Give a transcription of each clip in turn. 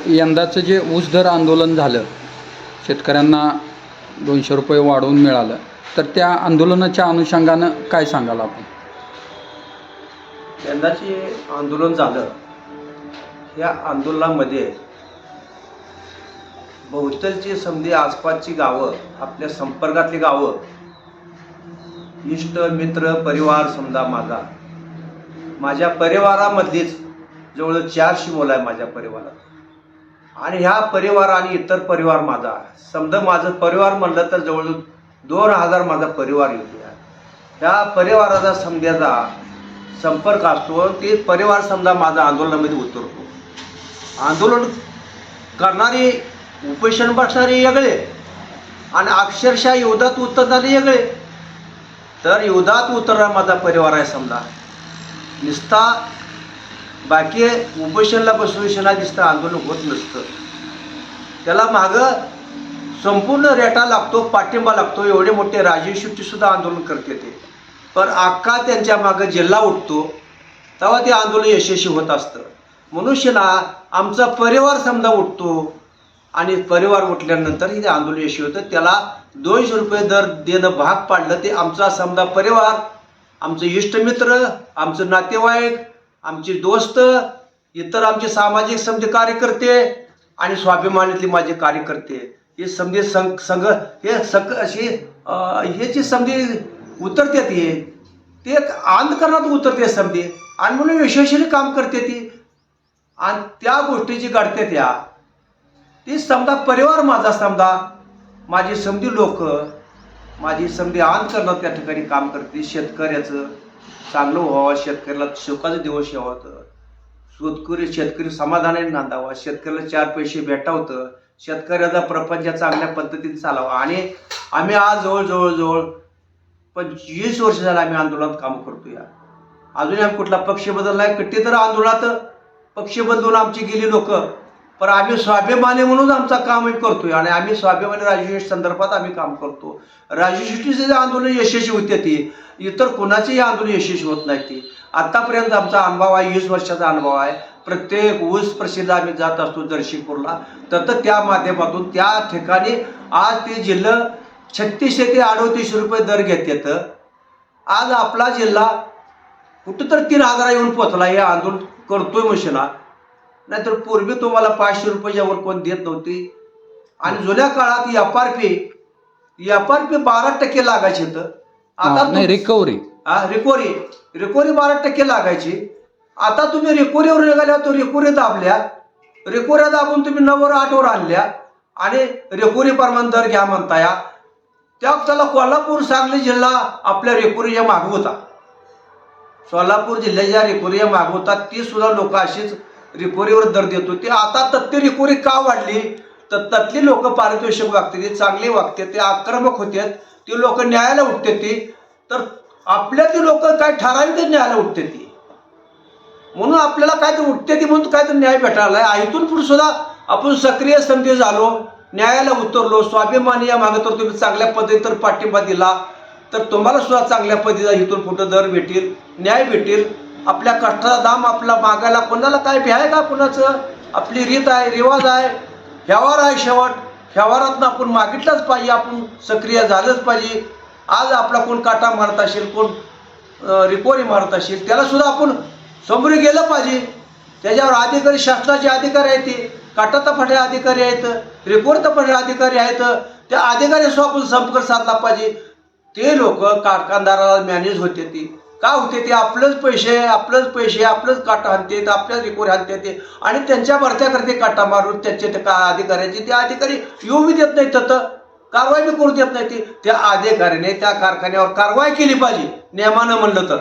यंदाचं जे ऊस दर आंदोलन झालं, शेतकऱ्यांना 200 रुपये वाढवून मिळालं, तर त्या आंदोलनाच्या अनुषंगानं काय सांगाल आपण? यंदाचे आंदोलन झालं, या आंदोलनामध्ये बहुतेकची समधी आसपासची गावं, आपल्या संपर्कातली गावं, इष्ट मित्र परिवार समजा माझ्या परिवारामधलीच जवळ 400 मुलं आहे माझ्या परिवारात. आणि ह्या परिवार आणि इतर परिवार माझा समजा माझं परिवार म्हणलं तर जवळ 2000 माझा परिवार येतो. ह्या परिवाराचा समजाचा संपर्क असतो. ते परिवार समजा माझा आंदोलनामध्ये उतरतो. आंदोलन करणारे उपोषण बसणारे वेगळे आणि अक्षरशः युद्धात उतरणारे वेगळे. तर युद्धात उतरणारा माझा परिवार आहे समजा. निस्ता बाकी उपोषणला बसवून दिसतं आंदोलन होत नसतं. त्याला मागं संपूर्ण रेटा लागतो, पाठिंबा लागतो. एवढे मोठे राजीव शेट्टीसुद्धा आंदोलन करते ते. पण अख्खा त्यांच्या मागं जिल्हा उठतो तेव्हा ते आंदोलन यशस्वी होत असतं. मनुष्यला आमचा परिवार समजा उठतो आणि परिवार उठल्यानंतर ते आंदोलन यशस्वी होतं. त्याला 200 रुपये दर देणं भाग पाडलं. ते आमचा समजा परिवार, आमचे इष्टमित्र, आमचं नातेवाईक, आमचे दोस्त, इतर आमचे सामाजिक समजे कार्यकर्ते आणि स्वाभिमानातले माझे कार्यकर्ते हे समजे संघ हे अशी हे जे समजे उतरते ते एक अंधकरणात उतरते समजे आणि म्हणून यशस्वी काम करते ती. आणि त्या गोष्टीची घडते ती समजा परिवार माझा समजा माझी समधी लोक माझी समधी अंधकरणात त्या ठिकाणी काम करते. शेतकऱ्याचं चांगलं व्हावं, शेतकऱ्याला सुखाचा दिवस यावं, शेतकरी समाधानाने नांदावा, शेतकऱ्याला 4 पैसे भेटावतं, शेतकऱ्याचा प्रपंच चांगल्या पद्धतीने चालावा. आणि आम्ही आज जवळ 25 वर्ष झालं आम्ही आंदोलनात काम करतो. अजूनही आम्ही कुठला पक्ष बदलला आहे? किती तर आंदोलनात पक्ष बदलून आमची गेली लोक, पण आम्ही स्वाभिमानी म्हणून आमचा काम आम्ही करतोय. आणि आम्ही स्वाभिमानी राजू संदर्भात आम्ही काम करतो. राजू शेट्टीचे जे आंदोलन यशस्वी होते ती इतर कोणाचेही आंदोलन यशस्वी होत नाही. ती आतापर्यंत आमचा अनुभव आहे, 20 वर्षाचा अनुभव आहे. प्रत्येक ऊस प्रसिद्ध आम्ही जात असतो जर्शीपूरला, तर त्या माध्यमातून त्या ठिकाणी आज ते जिल्हा 3600 ते 3800 रुपये दर घेतात. आज आपला जिल्हा कुठं तर 3000 येऊन पोचला. हे आंदोलन करतोय मशीना. नाहीतर पूर्वी तुम्हाला 500 रुपयाच्या वर कोण देत नव्हती. आणि जुन्या काळात एफआरपी 12% लागायची. तर आता रिकव्हरी 12% लागायची. आता तुम्ही रिकव्हरीवर निघाल्या, तो रिकव्हरी दाबल्या, रिकव्हऱ्या दाबून तुम्ही 9 वर 8 वर आणल्या आणि रिकव्हरी प्रमाण दर घ्या म्हणताय. त्याला कोल्हापूर सांगली जिल्हा आपल्या रिकव्हरीच्या मागे होता. सोलापूर जिल्ह्याच्या रिकव्हरीच्या मागे होता. ती सुद्धा लोक अशीच रिकव्हरीवर दर देत होते. आता तत्ती रिकव्हरी का वाढली? तर त्यातली लोक पारितोषिक वागते, ते चांगली वागते, ते आक्रमक होते, ती लोक न्यायाला उठते. ती तर आपल्या ती लोक काय ठराविक न्यायाला उठते ती. म्हणून आपल्याला काय तर उठते ती म्हणून काय तर न्याय भेटायला. इथून पुढे सुद्धा आपण सक्रिय संधी झालो, न्यायाला उतरलो, स्वाभिमानी या मागे तर तुम्ही चांगल्या पद्धतीने पाठिंबा दिला तर तुम्हाला सुद्धा चांगल्या पद्धतीचा इथून पुढे दर भेटेल, न्याय भेटेल. आपल्या कष्टाचा दाम आपला मागायला कोणाला काय भ्याय का? कुणाचं आपली रीत आहे, रिवाज आहे, व्यवहार आहे. शेवट व्यवहारातून आपण मागितलंच पाहिजे, आपण सक्रिय झालंच पाहिजे. आज आपला कोण काटा मारत असेल, कोण रिकव्हरी मारत असेल, त्याला सुद्धा आपण समोर गेलं पाहिजे. त्याच्यावर अधिकारी, शासनाचे अधिकारी आहेत, ते काटा तपासणारे अधिकारी आहेत, रिकव्हरी तपासणारे अधिकारी आहेत. त्या अधिकाऱ्यासह आपण संपर्क साधला पाहिजे. ते लोक कारखानदाराला मॅनेज होते. ती का होते? ते आपलंच पैसे आपलंच काटा हाणते, आपल्याच रिकव्हरी हाणते ते आणि त्यांच्या भरत्या करते काटा मारून त्यांचे अधिकाऱ्याचे. ते अधिकारी येऊ बी देत नाही, तर कारवाई बी करू देत नाही. त्या अधिकाऱ्याने त्या कारखान्यावर कारवाई केली पाहिजे नियमानं म्हणलं तर.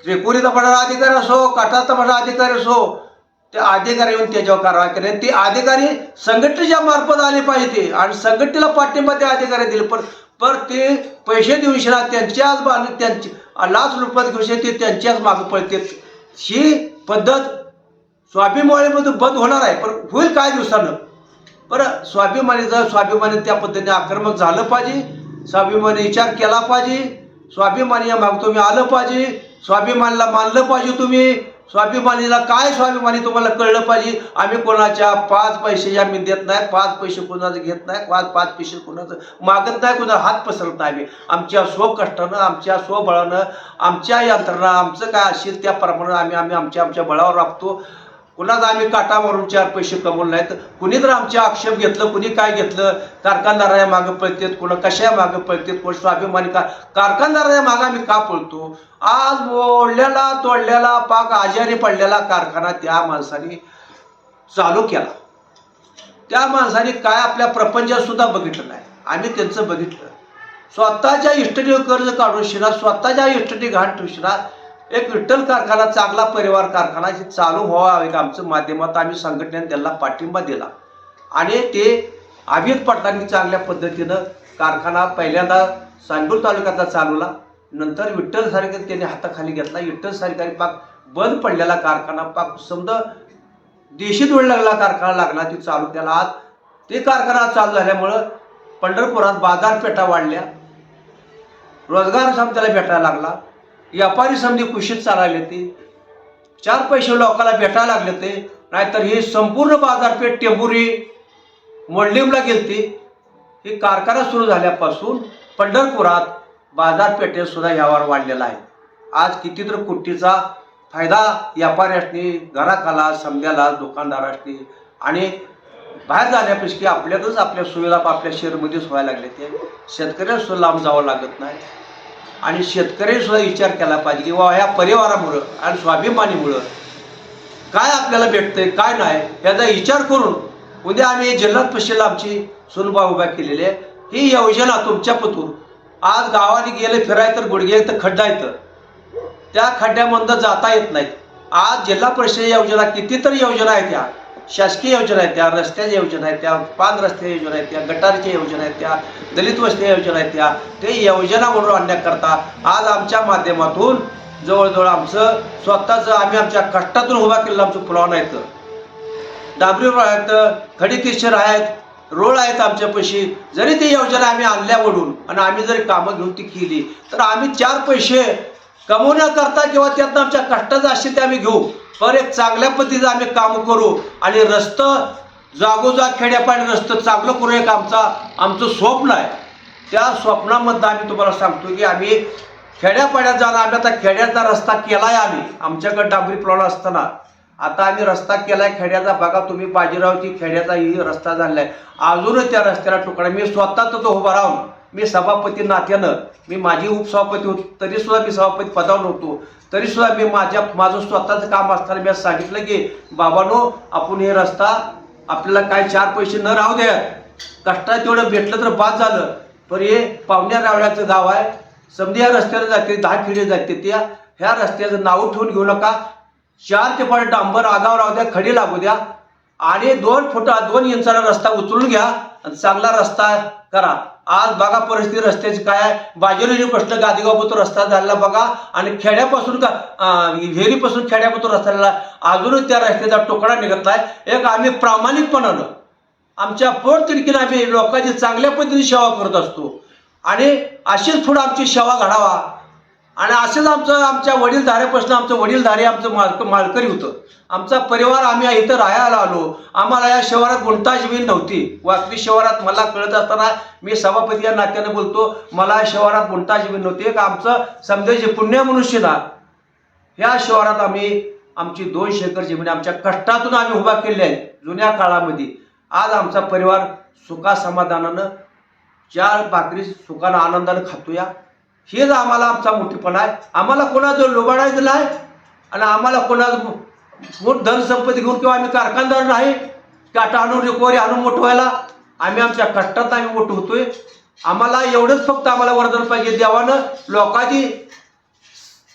रिकव्हरी तपासणारा अधिकारी असो, काटा तपासणारा अधिकारी असो, त्या अधिकारी येऊन त्याच्यावर कारवाई करणे. ते अधिकारी संघटनेच्या मार्फत आले पाहिजे आणि संघटनेला पाठिंबा त्या अधिकारी दिले. पण ते पैसे देऊन शिना त्यांची लाच लुटपात घेऊन ते त्यांच्याच मागे पळते. ही पद्धत स्वाभिमानीमध्ये बंद होणार आहे, पण होईल काय दिवसानं. बरं, स्वाभिमानी त्या पद्धतीने आक्रमक झालं पाहिजे. स्वाभिमानी विचार केला पाहिजे. स्वाभिमानी या मागे तुम्ही आलं पाहिजे. स्वाभिमानीला मानलं पाहिजे तुम्ही. स्वाभिमानीला काय स्वाभिमानी तुम्हाला कळलं पाहिजे. आम्ही कोणाच्या 5 पैसे आम्ही देत नाही, 5 पैसे कोणाचं घेत नाही, 5 पैसे कोणाचं मागत नाही, कोणाला हात पसरत नाही. आम्ही आमच्या स्वकष्टानं, आमच्या स्वबळानं, आमच्या यंत्रणा आमचं काय असेल त्याप्रमाणे आम्ही आमच्या बळावर राबतो. कुणाचा आम्ही काटा मारून 4 पैसे कमवले नाहीत. कुणी तर आमचे आक्षेप घेतलं, कुणी काय घेतलं, कारखानदाराच्या मागं पळतेत, कुणा कशा मागं पळतेत, कोण स्वाभिमानी कारखानदाराच्या मागं आम्ही का पळतो. आज मोडलेला तोडलेला पाक आजारी पडलेला कारखाना त्या माणसाने चालू केला. त्या माणसाने काय आपल्या प्रपंचात सुद्धा बघितलं नाही. आम्ही त्यांचं बघितलं. स्वतःच्या इष्टटीवर कर्ज काढून शिना, स्वतःच्या इष्टटी घाण ठेवशिना. एक विठ्ठल कारखाना, चांगला परिवार कारखाना चालू व्हावा एक आमचं माध्यमात आम्ही संघटनेने त्यांना पाठिंबा दिला. आणि ते अभित पाटलांनी चांगल्या पद्धतीनं कारखाना पहिल्यांदा सांगूर तालुक्याचा चालवला. नंतर विठ्ठल सारखे त्यांनी हाताखाली घेतला. विठ्ठल सारखे पाक बंद पडलेला कारखाना पाक समजा देशी दोड लागला कारखाना लागला ती चालू त्याला. आज ते कारखाना चालू झाल्यामुळं पंढरपुरात बाजारपेठा वाढल्या, रोजगार त्याला भेटायला लागला. व्यापारी समधी कुशीत चालायले ते, 4 पैसे लोकांना भेटायला लागले ते. नाहीतर ही संपूर्ण बाजारपेठ टेंभुरी मोडलिमला गेलती. ही कारखाना सुरू झाल्यापासून पंढरपुरात बाजारपेठेत सुद्धा व्यवहार वाढलेला आहे. आज किती तर कोटीचा फायदा व्यापाऱ्यांनी, घराकाला, समद्याला, दुकानदारांनी आणि बाहेर जाण्यापेक्षा आपल्यातच आपल्या सुविधा आपल्या शहरमध्येच व्हायला लागले. ते शेतकऱ्यांना सुद्धा लांब जावं लागत नाही. आणि शेतकरी सुद्धा विचार केला पाहिजे की वा या परिवारामुळं आणि स्वाभिमानीमुळं काय आपल्याला भेटतंय काय नाही याचा विचार करून उद्या आम्ही जिल्हा परिषदेला आमची सुनबा उभ्या केलेली आहे. ही योजना तुमच्या पतूर आज गावाने गेले फिराय तर गुडघे तर खड्डा येतं, त्या खड्ड्यामधून जाता येत नाहीत. आज जिल्हा परिषद योजना कितीतरी योजना आहेत, त्या शासकीय योजना आहेत, त्या रस्त्याच्या योजना आहेत, त्या पान रस्त्या योजना आहेत, त्या गटारच्या योजना आहेत, त्या दलित वस्ती योजना आहेत, त्या ते योजना म्हणून आणण्याकरता आज आमच्या माध्यमातून जवळजवळ आमचं स्वतःचं आम्ही आमच्या कष्टातून उभा केलेलं आमचं पुलावणं आहेत, डांबरी रोड आहेत, खडी किशोर आहेत, रोड आहेत आमच्या पैसे. जरी ती योजना आम्ही आणल्यावरून आणि आम्ही जरी कामं घेऊन ती केली तर आम्ही 4 पैसे कमवण्याकरता किंवा त्यातनं आमच्या कष्टाचं असेल ते आम्ही घेऊ, पण एक चांगल्या पद्धतीचं आम्ही काम करू आणि रस्तं जागोजाग खेड्यापाडी रस्तं चांगलं करू एक आमचं स्वप्न आहे. त्या स्वप्नामधनं आम्ही तुम्हाला सांगतो की आम्ही खेड्यापाड्यात जाणं, आम्ही आता खेड्याचा रस्ता केला आहे. आम्ही आमच्याकडे डांबरी प्लॉट असताना आता आम्ही रस्ता केलाय खेड्याचा. बघा तुम्ही बाजीरावची खेड्याचा ही रस्ता झालेला आहे. अजूनच त्या रस्त्याला तुकडा मी स्वतः तो उभा राहून, मी सभापती नात्यानं, मी माझी उपसभापती होतो तरी सुद्धा मी सभापती पदावर नव्हतो, तरी सुद्धा मी माझं स्वतःचं काम असताना मी सांगितलं की बाबांनो आपण हे रस्ता आपल्याला काय 4 पैसे न राहू द्या, कष्टात तेवढं भेटलं तर बाद झालं. पण हे पाहुण्या रावळ्याचं गाव आहे, समधी या रस्त्याला जाते 10 खेडे जाते, त्या ह्या रस्त्याचं नाव ठेवून घेऊ नका. 4 ते 5 डांबर आगावर राहू द्या, खडी लागू द्या आणि 2 इंचाला रस्ता उचलून घ्या आणि चांगला रस्ता करा. आज बघा परिस्थिती रस्त्याची काय आहे. बाजूला प्रश्न गादीगावपासून रस्ता झालेला बघा आणि खेड्यापासून विहिरीपासून खेड्यापासून रस्ता झाला, अजूनच त्या रस्त्याचा तुकडा निघत नाही. एक आम्ही प्रामाणिकपणानं आमच्या पोटतिडकीनं आम्ही लोकांची चांगल्या पद्धतीने सेवा करत असतो आणि अशीच पुढं आमची सेवा घडावा. आणि असंच आमच्या वडीलधाऱ्यापासून आमचं वडीलधारे आमचं मालकरी होतं. आमचा परिवार आम्ही इथं राहायला आलो. आम्हाला या शहरात गुंठा जमीन नव्हती. वाकडी शहरात मला कळत असताना मी सभापती या नात्यानं बोलतो, मला या शहरात गुंठा जमीन नव्हती. एक आमचं समजायचे पुण्य मनुष्य ना ह्या शहरात आमची 200 एकर जमीन आमच्या कष्टातून आम्ही उभा केली आहे जुन्या काळामध्ये. आज आमचा परिवार सुखा समाधानानं 4 भाकरी सुखानं आनंदानं खातोया. हेच आम्हाला आमचा मोठेपणा आहे. आम्हाला कोणाचं लोबाडायचं नाही आणि आम्हाला कोणाचं मोठ धनसंपत्ती घेऊन किंवा आम्ही कारखानदार नाही काटा आणून रिकवरी आणून मोठं व्हायला. आम्ही आमच्या कष्टात आम्ही मोठं होतोय. आम्हाला एवढंच फक्त आम्हाला वरदान पाहिजे, देवानं लोकांची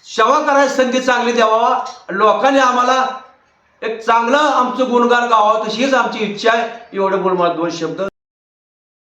सेवा करायची संधी चांगली द्यावा, लोकांनी आम्हाला एक चांगलं आमचं गुणगान गावावं, तशीच आमची इच्छा आहे. एवढं बोल मला 2 शब्द